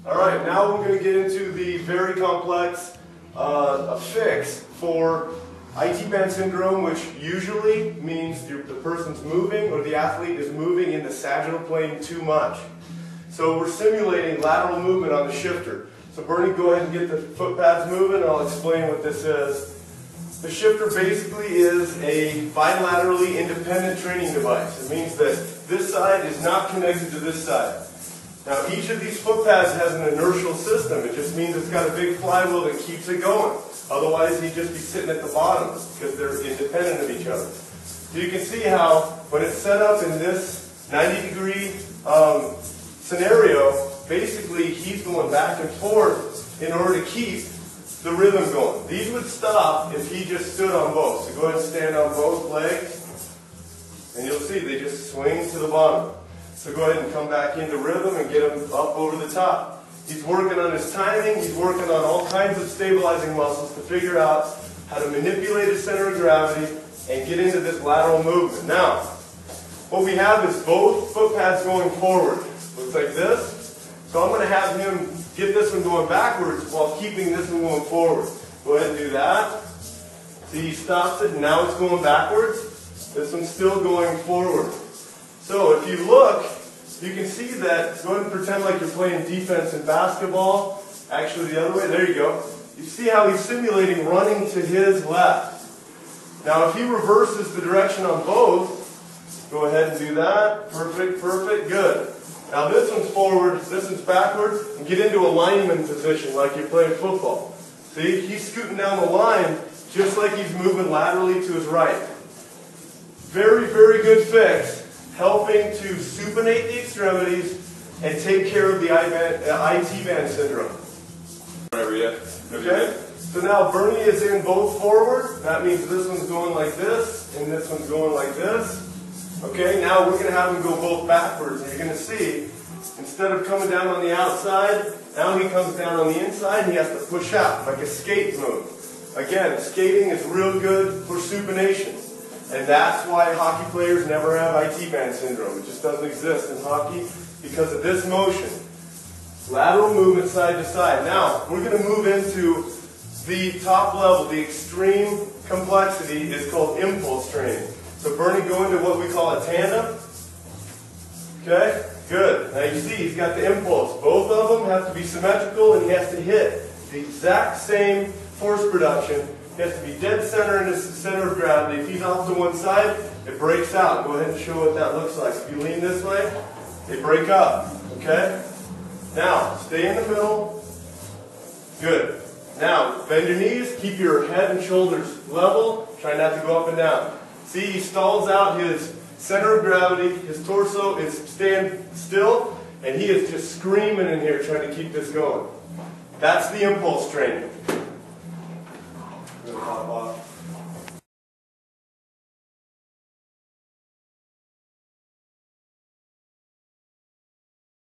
Alright, now we're going to get into the very complex fix for IT band syndrome, which usually means the person's moving or the athlete is moving in the sagittal plane too much. So we're simulating lateral movement on the shifter. So Bernie, go ahead and get the foot pads moving and I'll explain what this is. The shifter basically is a bilaterally independent training device. It means that this side is not connected to this side. Now each of these foot pads has an inertial system. It just means it's got a big flywheel that keeps it going. Otherwise he'd just be sitting at the bottom because they're independent of each other. So you can see how when it's set up in this 90-degree scenario, basically he's going back and forth in order to keep the rhythm going. These would stop if he just stood on both. So go ahead and stand on both legs and you'll see they just swing to the bottom. So go ahead and come back into rhythm and get him up over the top. He's working on his timing, he's working on all kinds of stabilizing muscles to figure out how to manipulate his center of gravity and get into this lateral movement. Now, what we have is both foot pads going forward. Looks like this. So I'm going to have him get this one going backwards while keeping this one going forward. Go ahead and do that. See, he stops it and now it's going backwards. This one's still going forward. So if you look, you can see that, go ahead and pretend like you're playing defense in basketball. Actually the other way, there you go. You see how he's simulating running to his left. Now if he reverses the direction on both, go ahead and do that. Perfect, perfect, good. Now this one's forward, this one's backwards, and get into a lineman position like you're playing football. See, he's scooting down the line just like he's moving laterally to his right. Very, very good fix, helping to supinate the extremities and take care of the IT band syndrome. Okay? So now Bernie is in both forward. That means this one's going like this, and this one's going like this. Okay, now we're going to have him go both backwards. And you're going to see, instead of coming down on the outside, now he comes down on the inside and he has to push out, like a skate move. Again, skating is real good for supination. And that's why hockey players never have IT band syndrome. It just doesn't exist in hockey because of this motion. Lateral movement side to side. Now, we're going to move into the top level. The extreme complexity is called impulse training. So Bernie, go into what we call a tandem. Okay, good. Now you see he's got the impulse. Both of them have to be symmetrical and he has to hit the exact same force production. He has to be dead center in his center of gravity. If he's off to one side, it breaks out. Go ahead and show what that looks like. If you lean this way, they break up. Okay? Now, stay in the middle. Good. Now, bend your knees. Keep your head and shoulders level. Try not to go up and down. See, he stalls out his center of gravity. His torso is staying still. And he is just screaming in here trying to keep this going. That's the impulse training.